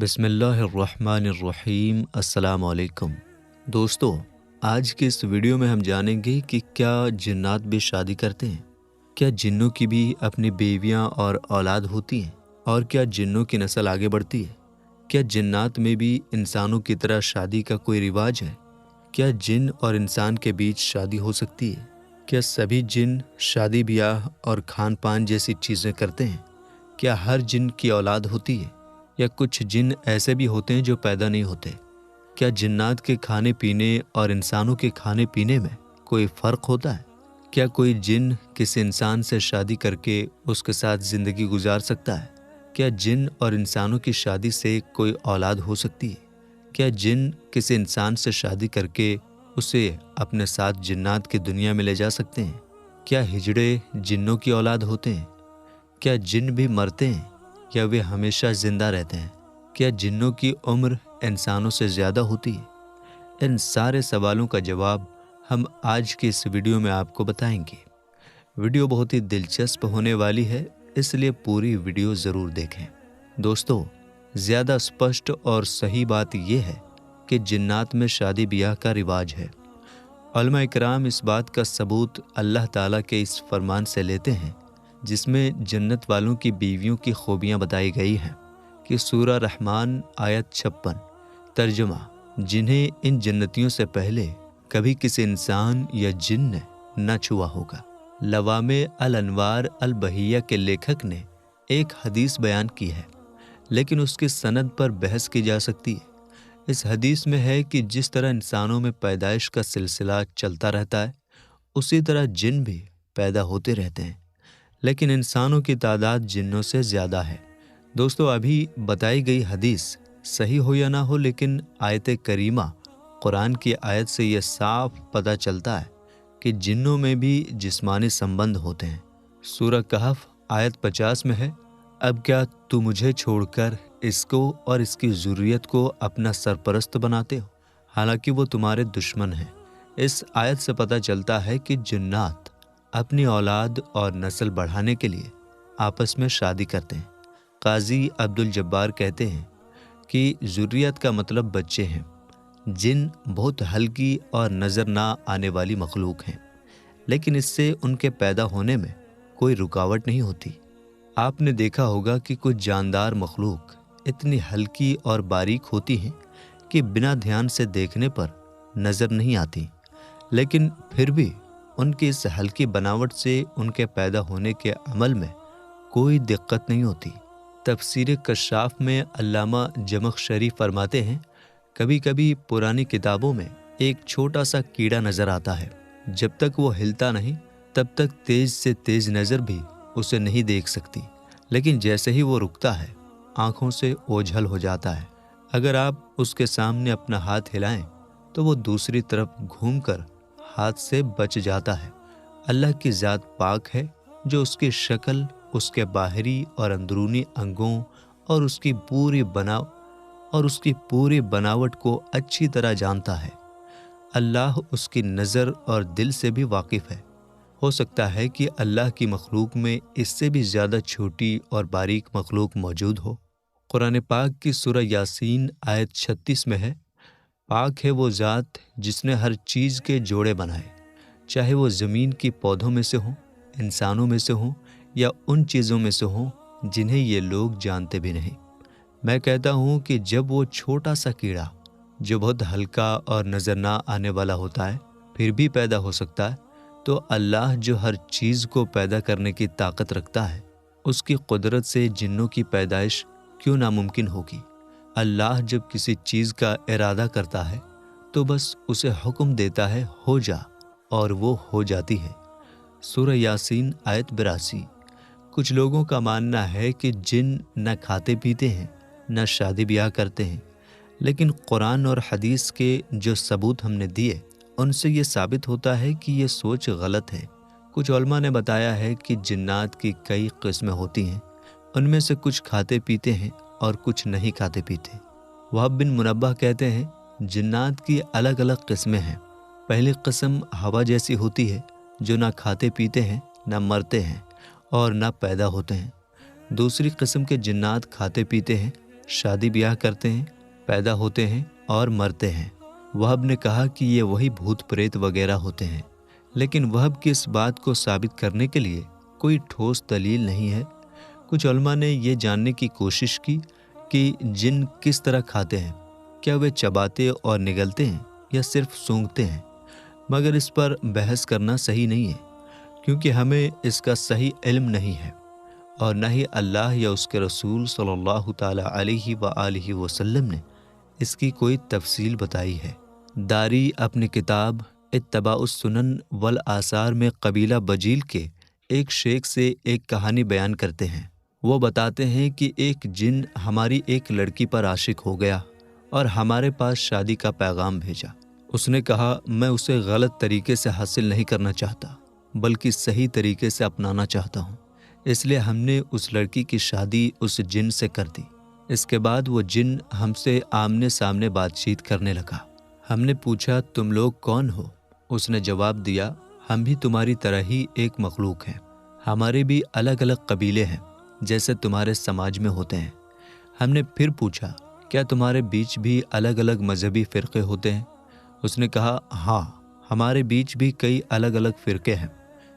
بسم اللہ الرحمن الرحیم۔ السلام علیکم دوستو، آج کے اس ویڈیو میں ہم جانیں گے کہ کیا جنات بھی شادی کرتے ہیں؟ کیا جنوں کی بھی اپنی بیویاں اور اولاد ہوتی ہیں؟ اور کیا جنوں کی نسل آگے بڑھتی ہے؟ کیا جنات میں بھی انسانوں کی طرح شادی کا کوئی رواج ہے؟ کیا جن اور انسان کے بیچ شادی ہو سکتی ہے؟ کیا سبھی جن شادی بیاہ اور کھان پان جیسی چیزیں کرتے ہیں؟ کیا ہر جن کی اولاد ہوتی ہے یا کچھ جن ایسے بھی ہوتے ہیں جو پیدا نہیں ہوتے؟ کیا جنات کے کھانے پینے اور انسانوں کے کھانے پینے میں کوئی فرق ہوتا ہے؟ کیا کوئی جن کسی انسان سے شادی کر کے اس کے ساتھ زندگی گزار سکتا ہے؟ کیا جن اور انسانوں کی شادی سے کوئی اولاد ہو سکتی ہے؟ کیا جن کسی انسان سے شادی کر کے اسے اپنے ساتھ جنات کی دنیا میں لے جا سکتے ہیں؟ کیا ہجڑے جنوں کی اولاد ہوتے ہیں؟ کیا جن بھی مرتے ہیں یا وہ ہمیشہ زندہ رہتے ہیں؟ کیا جنوں کی عمر انسانوں سے زیادہ ہوتی ہے؟ ان سارے سوالوں کا جواب ہم آج کی اس ویڈیو میں آپ کو بتائیں گے۔ ویڈیو بہت ہی دلچسپ ہونے والی ہے، اس لیے پوری ویڈیو ضرور دیکھیں۔ دوستو، زیادہ اسپشٹ اور صحیح بات یہ ہے کہ جنات میں شادی بیاہ کا رواج ہے۔ علماء کرام اس بات کا ثبوت اللہ تعالیٰ کے اس فرمان سے لیتے ہیں جس میں جنت والوں کی بیویوں کی خوبیاں بتائی گئی ہیں کہ سورہ رحمان آیت 56 ترجمہ: جنہیں ان جنتیوں سے پہلے کبھی کسی انسان یا جن نے نہ چھوا ہوگا۔ لوامع الانوار البہیہ کے لیکھک نے ایک حدیث بیان کی ہے، لیکن اس کی سند پر بحث کی جا سکتی ہے۔ اس حدیث میں ہے کہ جس طرح انسانوں میں پیدائش کا سلسلہ چلتا رہتا ہے، اسی طرح جن بھی پیدا ہوتے رہتے ہیں، لیکن انسانوں کی تعداد جنوں سے زیادہ ہے۔ دوستو، ابھی بتائی گئی حدیث صحیح ہو یا نہ ہو، لیکن آیت کریمہ قرآن کی آیت سے یہ صاف پتہ چلتا ہے کہ جنوں میں بھی جسمانی سمبند ہوتے ہیں۔ سورہ کہف آیت 50 میں ہے: اب کیا تو مجھے چھوڑ کر اس کو اور اس کی ذریت کو اپنا سرپرست بناتے ہو، حالانکہ وہ تمہارے دشمن ہیں۔ اس آیت سے پتہ چلتا ہے کہ جنات اپنی اولاد اور نسل بڑھانے کے لیے آپس میں شادی کرتے ہیں۔ قاضی عبد الجبار کہتے ہیں کہ ذریت کا مطلب بچے ہیں۔ جن بہت ہلکی اور نظر نہ آنے والی مخلوق ہیں، لیکن اس سے ان کے پیدا ہونے میں کوئی رکاوٹ نہیں ہوتی۔ آپ نے دیکھا ہوگا کہ کچھ جاندار مخلوق اتنی ہلکی اور باریک ہوتی ہیں کہ بنا دھیان سے دیکھنے پر نظر نہیں آتی، لیکن پھر بھی ان کی اس ہلکی بناوٹ سے ان کے پیدا ہونے کے عمل میں کوئی دقت نہیں ہوتی۔ تفسیر کشاف میں علامہ زمخشری فرماتے ہیں، کبھی کبھی پرانی کتابوں میں ایک چھوٹا سا کیڑا نظر آتا ہے، جب تک وہ ہلتا نہیں تب تک تیز سے تیز نظر بھی اسے نہیں دیکھ سکتی، لیکن جیسے ہی وہ رکتا ہے آنکھوں سے اوجھل ہو جاتا ہے۔ اگر آپ اس کے سامنے اپنا ہاتھ ہلائیں تو وہ دوسری طرف گھوم کر ہاتھ سے بچ جاتا ہے۔ اللہ کی ذات پاک ہے جو اس کی شکل، اس کے باہری اور اندرونی انگوں اور اس کی پوری بناوٹ کو اچھی طرح جانتا ہے۔ اللہ اس کی نظر اور دل سے بھی واقف ہے۔ ہو سکتا ہے کہ اللہ کی مخلوق میں اس سے بھی زیادہ چھوٹی اور باریک مخلوق موجود ہو۔ قرآن پاک کی سورہ یاسین آیت 36 میں ہے: پاک ہے وہ ذات جس نے ہر چیز کے جوڑے بنائے، چاہے وہ زمین کی پودوں میں سے ہوں، انسانوں میں سے ہوں یا ان چیزوں میں سے ہوں جنہیں یہ لوگ جانتے بھی نہیں۔ میں کہتا ہوں کہ جب وہ چھوٹا سا کیڑا جو بہت ہلکا اور نظر نہ آنے والا ہوتا ہے پھر بھی پیدا ہو سکتا ہے، تو اللہ جو ہر چیز کو پیدا کرنے کی طاقت رکھتا ہے، اس کی قدرت سے جنوں کی پیدائش کیوں ناممکن ہوگی؟ اللہ جب کسی چیز کا ارادہ کرتا ہے تو بس اسے حکم دیتا ہے ہو جا، اور وہ ہو جاتی ہے۔ سورہ یاسین آیت 82۔ کچھ لوگوں کا ماننا ہے کہ جن نہ کھاتے پیتے ہیں نہ شادی بیاہ کرتے ہیں، لیکن قرآن اور حدیث کے جو ثبوت ہم نے دیے ان سے یہ ثابت ہوتا ہے کہ یہ سوچ غلط ہے۔ کچھ علماء نے بتایا ہے کہ جنات کی کئی قسمیں ہوتی ہیں، ان میں سے کچھ کھاتے پیتے ہیں اور کچھ نہیں کھاتے پیتے۔ وہب بن منبہ کہتے ہیں جنات کی الگ الگ قسمیں ہیں۔ پہلی قسم ہوا جیسی ہوتی ہے جو نہ کھاتے پیتے ہیں، نہ مرتے ہیں اور نہ پیدا ہوتے ہیں۔ دوسری قسم کے جنات کھاتے پیتے ہیں، شادی بیاہ کرتے ہیں، پیدا ہوتے ہیں اور مرتے ہیں۔ وہب نے کہا کہ یہ وہی بھوت پریت وغیرہ ہوتے ہیں، لیکن وہب کی اس بات کو ثابت کرنے کے لیے کوئی ٹھوس دلیل نہیں ہے۔ کچھ علماء نے یہ جاننے کی کوشش کی کہ جن کس طرح کھاتے ہیں، کیا وہ چباتے اور نگلتے ہیں یا صرف سونگھتے ہیں، مگر اس پر بحث کرنا صحیح نہیں ہے، کیونکہ ہمیں اس کا صحیح علم نہیں ہے، اور نہ ہی اللہ یا اس کے رسول صلی اللہ تعالیٰ علیہ وآلہ وسلم نے اس کی کوئی تفصیل بتائی ہے۔ داری اپنی کتاب اتباع السنن والآثار میں قبیلہ بجیل کے ایک شیخ سے ایک کہانی بیان کرتے ہیں۔ وہ بتاتے ہیں کہ ایک جن ہماری ایک لڑکی پر عاشق ہو گیا اور ہمارے پاس شادی کا پیغام بھیجا۔ اس نے کہا، میں اسے غلط طریقے سے حاصل نہیں کرنا چاہتا، بلکہ صحیح طریقے سے اپنانا چاہتا ہوں، اس لیے ہم نے اس لڑکی کی شادی اس جن سے کر دی۔ اس کے بعد وہ جن ہم سے آمنے سامنے بات چیت کرنے لگا۔ ہم نے پوچھا، تم لوگ کون ہو؟ اس نے جواب دیا، ہم بھی تمہاری طرح ہی ایک مخلوق ہیں، ہمارے بھی الگ الگ قبیلے ہیں جیسے تمہارے سماج میں ہوتے ہیں۔ ہم نے پھر پوچھا، کیا تمہارے بیچ بھی الگ الگ مذہبی فرقے ہوتے ہیں؟ اس نے کہا، ہاں، ہمارے بیچ بھی کئی الگ الگ فرقے ہیں،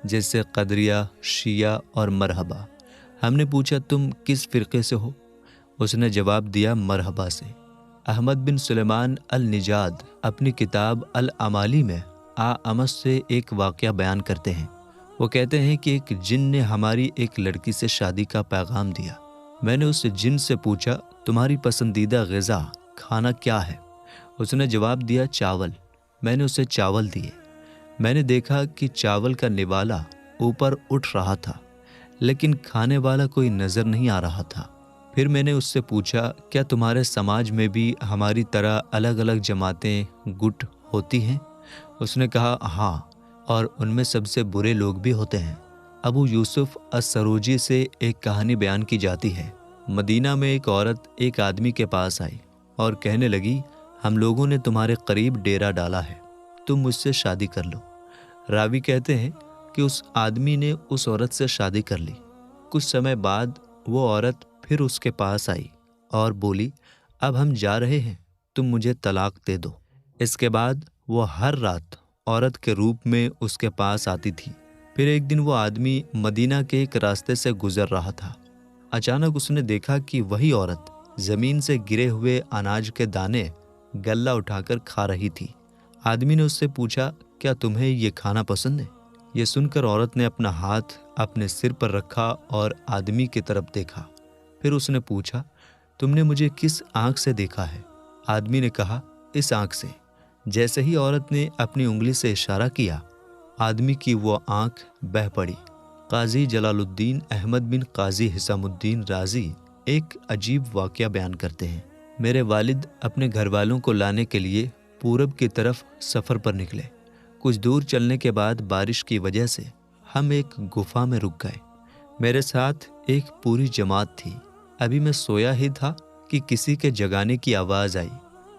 جیسے قدریہ، شیعہ اور مرحبہ۔ ہم نے پوچھا، تم کس فرقے سے ہو؟ اس نے جواب دیا، مرحبہ سے۔ احمد بن سلیمان النجاد اپنی کتاب الامالی میں امس سے ایک واقعہ بیان کرتے ہیں۔ وہ کہتے ہیں کہ ایک جن نے ہماری ایک لڑکی سے شادی کا پیغام دیا۔ میں نے اس جن سے پوچھا، تمہاری پسندیدہ غذا کھانا کیا ہے؟ اس نے جواب دیا، چاول۔ میں نے اسے چاول دیے۔ میں نے دیکھا کہ چاول کا نوالا اوپر اٹھ رہا تھا، لیکن کھانے والا کوئی نظر نہیں آ رہا تھا۔ پھر میں نے اس سے پوچھا، کیا تمہارے سماج میں بھی ہماری طرح الگ الگ جماعتیں، گٹ ہوتی ہیں؟ اس نے کہا، ہاں، اور ان میں سب سے برے لوگ بھی ہوتے ہیں۔ ابو یوسف السروجی سے ایک کہانی بیان کی جاتی ہے۔ مدینہ میں ایک عورت ایک آدمی کے پاس آئی اور کہنے لگی، ہم لوگوں نے تمہارے قریب ڈیرا ڈالا ہے، تم مجھ سے شادی کر لو۔ راوی کہتے ہیں کہ اس آدمی نے اس عورت سے شادی کر لی۔ کچھ سمے بعد وہ عورت پھر اس کے پاس آئی اور بولی، اب ہم جا رہے ہیں، تم مجھے طلاق دے دو۔ اس کے بعد وہ ہر رات عورت کے روپ میں اس کے پاس آتی تھی۔ پھر ایک دن وہ آدمی مدینہ کے ایک راستے سے گزر رہا تھا۔ اچانک اس نے دیکھا کہ وہی عورت زمین سے گرے ہوئے اناج کے دانے گلہ اٹھا کر کھا رہی تھی۔ آدمی نے اس سے پوچھا، کیا تمہیں یہ کھانا پسند ہے؟ یہ سن کر عورت نے اپنا ہاتھ اپنے سر پر رکھا اور آدمی کی طرف دیکھا۔ پھر اس نے پوچھا، تم نے مجھے کس آنکھ سے دیکھا ہے؟ آدمی نے کہا، اس آنکھ سے۔ جیسے ہی عورت نے اپنی انگلی سے اشارہ کیا، آدمی کی وہ آنکھ بہہ پڑی۔ قاضی جلال الدین احمد بن قاضی حسام الدین رازی ایک عجیب واقعہ بیان کرتے ہیں۔ میرے والد اپنے گھر والوں کو لانے کے لیے پورب کی طرف سفر پر نکلے۔ کچھ دور چلنے کے بعد بارش کی وجہ سے ہم ایک گفا میں رک گئے۔ میرے ساتھ ایک پوری جماعت تھی۔ ابھی میں سویا ہی تھا کہ کسی کے جگانے کی آواز آئی۔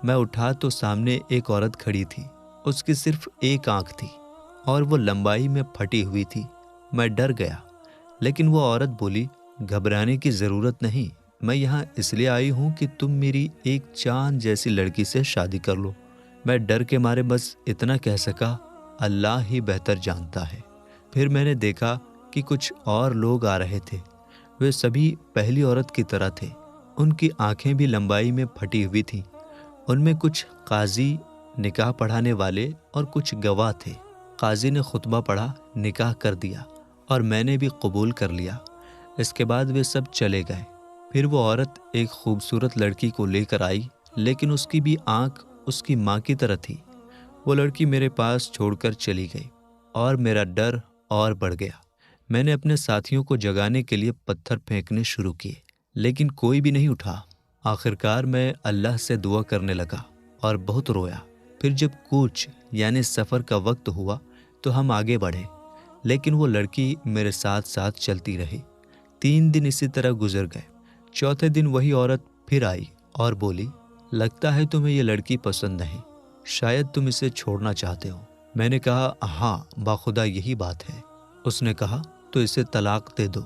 میں اٹھا تو سامنے ایک عورت کھڑی تھی۔ اس کی صرف ایک آنکھ تھی اور وہ لمبائی میں پھٹی ہوئی تھی۔ میں ڈر گیا، لیکن وہ عورت بولی، گھبرانے کی ضرورت نہیں، میں یہاں اس لیے آئی ہوں کہ تم میری ایک چاند جیسی لڑکی سے شادی کر لو۔ میں ڈر کے مارے بس اتنا کہہ سکا، اللہ ہی بہتر جانتا ہے۔ پھر میں نے دیکھا کہ کچھ اور لوگ آ رہے تھے۔ وہ سبھی پہلی عورت کی طرح تھے۔ ان کی آنکھیں بھی لمبائی میں پھٹی ہوئی تھیں۔ ان میں کچھ قاضی، نکاح پڑھانے والے اور کچھ گواہ تھے۔ قاضی نے خطبہ پڑھا، نکاح کر دیا اور میں نے بھی قبول کر لیا۔ اس کے بعد وہ سب چلے گئے۔ پھر وہ عورت ایک خوبصورت لڑکی کو لے کر آئی، لیکن اس کی بھی آنکھ اس کی ماں کی طرح تھی۔ وہ لڑکی میرے پاس چھوڑ کر چلی گئی اور میرا ڈر اور بڑھ گیا۔ میں نے اپنے ساتھیوں کو جگانے کے لیے پتھر پھینکنے شروع کیے، لیکن کوئی بھی نہیں اٹھا۔ آخرکار میں اللہ سے دعا کرنے لگا اور بہت رویا۔ پھر جب کوچ یعنی سفر کا وقت ہوا تو ہم آگے بڑھے، لیکن وہ لڑکی میرے ساتھ ساتھ چلتی رہی۔ 3 دن اسی طرح گزر گئے۔ چوتھے دن وہی عورت پھر آئی اور بولی، لگتا ہے تمہیں یہ لڑکی پسند نہیں، شاید تم اسے چھوڑنا چاہتے ہو۔ میں نے کہا، ہاں، باخدا یہی بات ہے۔ اس نے کہا، تو اسے طلاق دے دو۔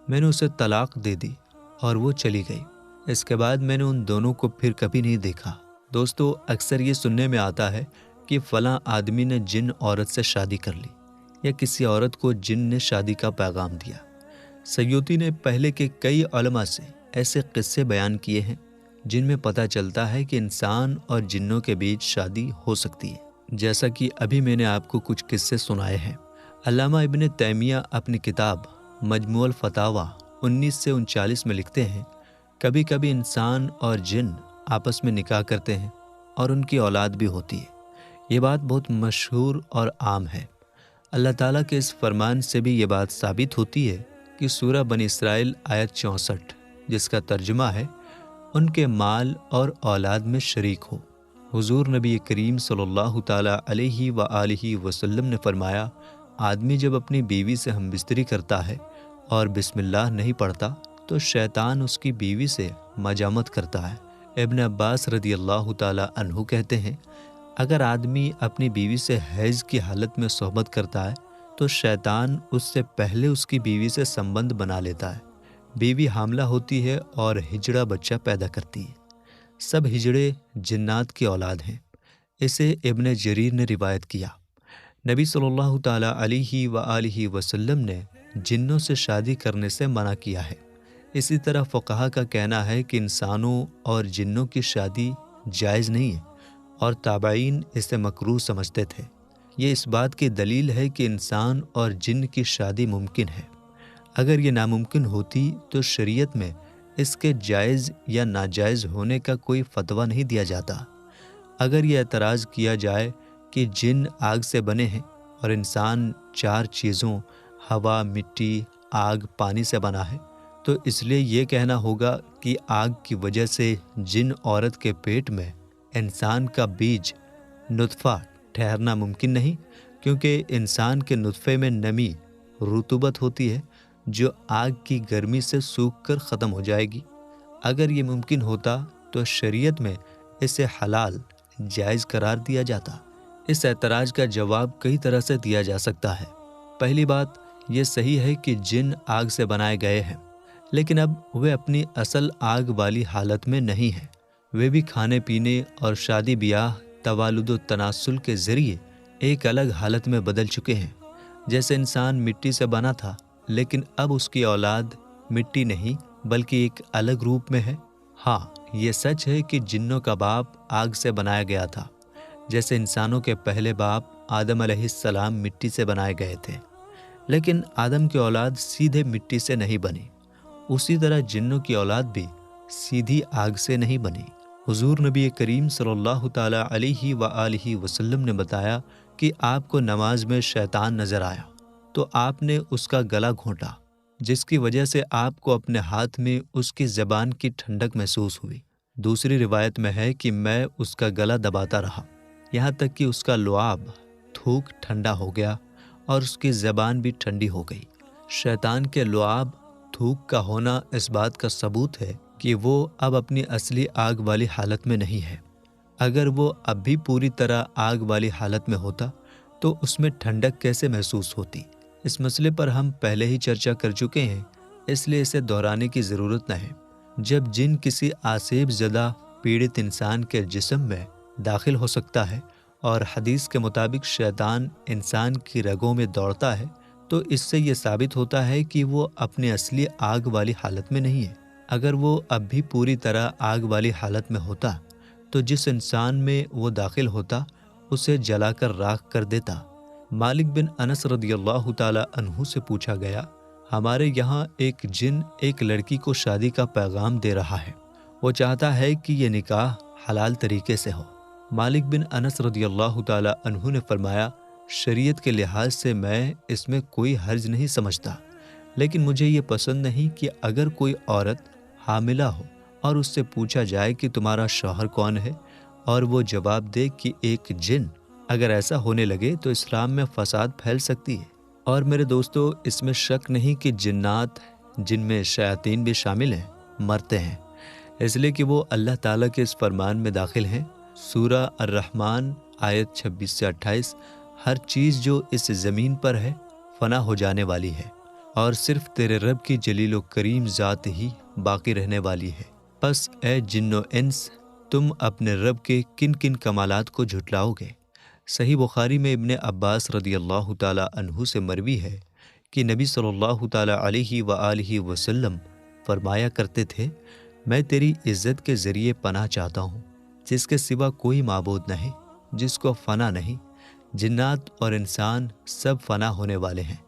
میں نے اسے طلاق دے دی اور وہ چلی گئی۔ اس کے بعد میں نے ان دونوں کو پھر کبھی نہیں دیکھا۔ دوستو، اکثر یہ سننے میں آتا ہے کہ فلاں آدمی نے جن عورت سے شادی کر لی، یا کسی عورت کو جن نے شادی کا پیغام دیا۔ سیوطی نے پہلے کے کئی علماء سے ایسے قصے بیان کیے ہیں جن میں پتہ چلتا ہے کہ انسان اور جنوں کے بیچ شادی ہو سکتی ہے، جیسا کہ ابھی میں نے آپ کو کچھ قصے سنائے ہیں۔ علامہ ابن تیمیہ اپنی کتاب مجموع الفتاوی 19 سے 39 میں لکھتے ہیں، کبھی کبھی انسان اور جن آپس میں نکاح کرتے ہیں اور ان کی اولاد بھی ہوتی ہے۔ یہ بات بہت مشہور اور عام ہے۔ اللہ تعالیٰ کے اس فرمان سے بھی یہ بات ثابت ہوتی ہے کہ سورہ بنی اسرائیل آیت 64، جس کا ترجمہ ہے ان کے مال اور اولاد میں شریک ہو۔ حضور نبی کریم صلی اللہ تعالیٰ علیہ وآلہ وسلم نے فرمایا، آدمی جب اپنی بیوی سے ہم بستری کرتا ہے اور بسم اللہ نہیں پڑھتا تو شیطان اس کی بیوی سے مجامت کرتا ہے۔ ابن عباس رضی اللہ تعالیٰ عنہ کہتے ہیں، اگر آدمی اپنی بیوی سے حیض کی حالت میں صحبت کرتا ہے تو شیطان اس سے پہلے اس کی بیوی سے سنبندھ بنا لیتا ہے۔ بیوی حاملہ ہوتی ہے اور ہجڑا بچہ پیدا کرتی ہے۔ سب ہجڑے جنات کی اولاد ہیں۔ اسے ابن جریر نے روایت کیا۔ نبی صلی اللہ تعالیٰ علیہ وآلہ وسلم نے جنوں سے شادی کرنے سے منع کیا ہے۔ اسی طرح فقہا کا کہنا ہے کہ انسانوں اور جنوں کی شادی جائز نہیں ہے، اور تابعین اسے مکروہ سمجھتے تھے۔ یہ اس بات کی دلیل ہے کہ انسان اور جن کی شادی ممکن ہے۔ اگر یہ ناممکن ہوتی تو شریعت میں اس کے جائز یا ناجائز ہونے کا کوئی فتویٰ نہیں دیا جاتا۔ اگر یہ اعتراض کیا جائے کہ جن آگ سے بنے ہیں اور انسان 4 چیزوں ہوا، مٹی، آگ، پانی سے بنا ہے، تو اس لیے یہ کہنا ہوگا کہ آگ کی وجہ سے جن عورت کے پیٹ میں انسان کا بیج نطفہ ٹھہرنا ممکن نہیں، کیونکہ انسان کے نطفے میں نمی، رطوبت ہوتی ہے جو آگ کی گرمی سے سوکھ کر ختم ہو جائے گی۔ اگر یہ ممکن ہوتا تو شریعت میں اسے حلال، جائز قرار دیا جاتا۔ اس اعتراض کا جواب کئی طرح سے دیا جا سکتا ہے۔ پہلی بات یہ صحیح ہے کہ جن آگ سے بنائے گئے ہیں، لیکن اب وہ اپنی اصل آگ والی حالت میں نہیں ہیں۔ وہ بھی کھانے پینے اور شادی بیاہ، توالد و تناسل کے ذریعے ایک الگ حالت میں بدل چکے ہیں۔ جیسے انسان مٹی سے بنا تھا، لیکن اب اس کی اولاد مٹی نہیں بلکہ ایک الگ روپ میں ہے۔ ہاں، یہ سچ ہے کہ جنوں کا باپ آگ سے بنایا گیا تھا، جیسے انسانوں کے پہلے باپ آدم علیہ السلام مٹی سے بنائے گئے تھے، لیکن آدم کی اولاد سیدھے مٹی سے نہیں بنی۔ اسی طرح جنوں کی اولاد بھی سیدھی آگ سے نہیں بنی۔ حضور نبی کریم صلی اللہ تعالیٰ علیہ وآلہ وسلم نے بتایا کہ آپ کو نماز میں شیطان نظر آیا تو آپ نے اس کا گلا گھونٹا، جس کی وجہ سے آپ کو اپنے ہاتھ میں اس کی زبان کی ٹھنڈک محسوس ہوئی۔ دوسری روایت میں ہے کہ میں اس کا گلا دباتا رہا، یہاں تک کہ اس کا لعاب، تھوک ٹھنڈا ہو گیا اور اس کی زبان بھی ٹھنڈی ہو گئی۔ شیطان کے لعاب، تھوک کا ہونا اس بات کا ثبوت ہے کہ وہ اب اپنی اصلی آگ والی حالت میں نہیں ہے۔ اگر وہ اب بھی پوری طرح آگ والی حالت میں ہوتا تو اس میں ٹھنڈک کیسے محسوس ہوتی؟ اس مسئلے پر ہم پہلے ہی چرچا کر چکے ہیں، اس لیے اسے دہرانے کی ضرورت نہ ہے۔ جب جن کسی آسیب زدہ پیڑت انسان کے جسم میں داخل ہو سکتا ہے اور حدیث کے مطابق شیطان انسان کی رگوں میں دوڑتا ہے، تو اس سے یہ ثابت ہوتا ہے کہ وہ اپنی اصلی آگ والی حالت میں نہیں ہے۔ اگر وہ اب بھی پوری طرح آگ والی حالت میں ہوتا تو جس انسان میں وہ داخل ہوتا اسے جلا کر راکھ کر دیتا۔ مالک بن انس رضی اللہ تعالی عنہ سے پوچھا گیا، ہمارے یہاں ایک جن ایک لڑکی کو شادی کا پیغام دے رہا ہے، وہ چاہتا ہے کہ یہ نکاح حلال طریقے سے ہو۔ مالک بن انس رضی اللہ تعالی عنہ نے فرمایا، شریعت کے لحاظ سے میں اس میں کوئی حرج نہیں سمجھتا، لیکن مجھے یہ پسند نہیں کہ اگر کوئی عورت حاملہ ہو اور اس سے پوچھا جائے کہ تمہارا شوہر کون ہے اور وہ جواب دے کہ ایک جن، اگر ایسا ہونے لگے تو اسلام میں فساد پھیل سکتی ہے۔ اور میرے دوستو، اس میں شک نہیں کہ جنات، جن میں شیاطین بھی شامل ہیں، مرتے ہیں، اس لیے کہ وہ اللہ تعالیٰ کے اس فرمان میں داخل ہیں، سورہ الرحمن آیت 26 سے 28، ہر چیز جو اس زمین پر ہے فنا ہو جانے والی ہے، اور صرف تیرے رب کی جلیل و کریم ذات ہی باقی رہنے والی ہے۔ پس اے جن و انس، تم اپنے رب کے کن کن کمالات کو جھٹلاؤ گے؟ صحیح بخاری میں ابن عباس رضی اللہ تعالیٰ عنہ سے مروی ہے کہ نبی صلی اللہ تعالیٰ علیہ وآلہ وسلم فرمایا کرتے تھے، میں تیری عزت کے ذریعے پناہ چاہتا ہوں جس کے سوا کوئی معبود نہیں، جس کو فنا نہیں۔ جنات اور انسان سب فنا ہونے والے ہیں،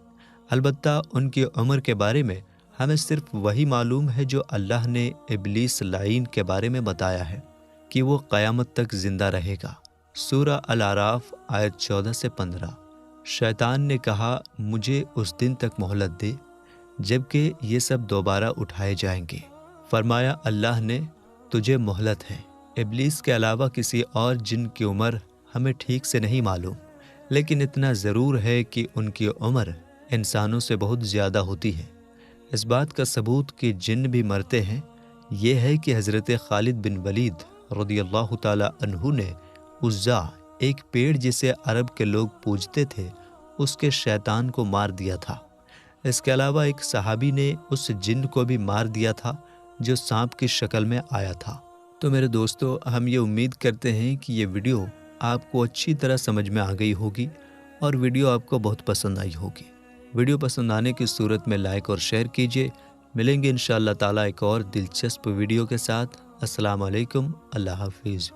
البتہ ان کی عمر کے بارے میں ہمیں صرف وہی معلوم ہے جو اللہ نے ابلیس لعین کے بارے میں بتایا ہے کہ وہ قیامت تک زندہ رہے گا۔ سورہ الاعراف آیت 14 سے 15۔ شیطان نے کہا، مجھے اس دن تک مہلت دے جبکہ یہ سب دوبارہ اٹھائے جائیں گے۔ فرمایا، اللہ نے تجھے مہلت ہے۔ ابلیس کے علاوہ کسی اور جن کی عمر ہمیں ٹھیک سے نہیں معلوم، لیکن اتنا ضرور ہے کہ ان کی عمر انسانوں سے بہت زیادہ ہوتی ہے۔ اس بات کا ثبوت کہ جن بھی مرتے ہیں یہ ہے کہ حضرت خالد بن ولید رضی اللہ تعالیٰ عنہ نے عزا، ایک پیڑ جسے عرب کے لوگ پوجتے تھے، اس کے شیطان کو مار دیا تھا۔ اس کے علاوہ ایک صحابی نے اس جن کو بھی مار دیا تھا جو سانپ کی شکل میں آیا تھا۔ تو میرے دوستو، ہم یہ امید کرتے ہیں کہ یہ ویڈیو آپ کو اچھی طرح سمجھ میں آ گئی ہوگی اور ویڈیو آپ کو بہت پسند آئی ہوگی۔ ویڈیو پسند آنے کی صورت میں لائک اور شیئر کیجیے۔ ملیں گے انشاءاللہ تعالیٰ ایک اور دلچسپ ویڈیو کے ساتھ۔ السلام علیکم، اللہ حافظ۔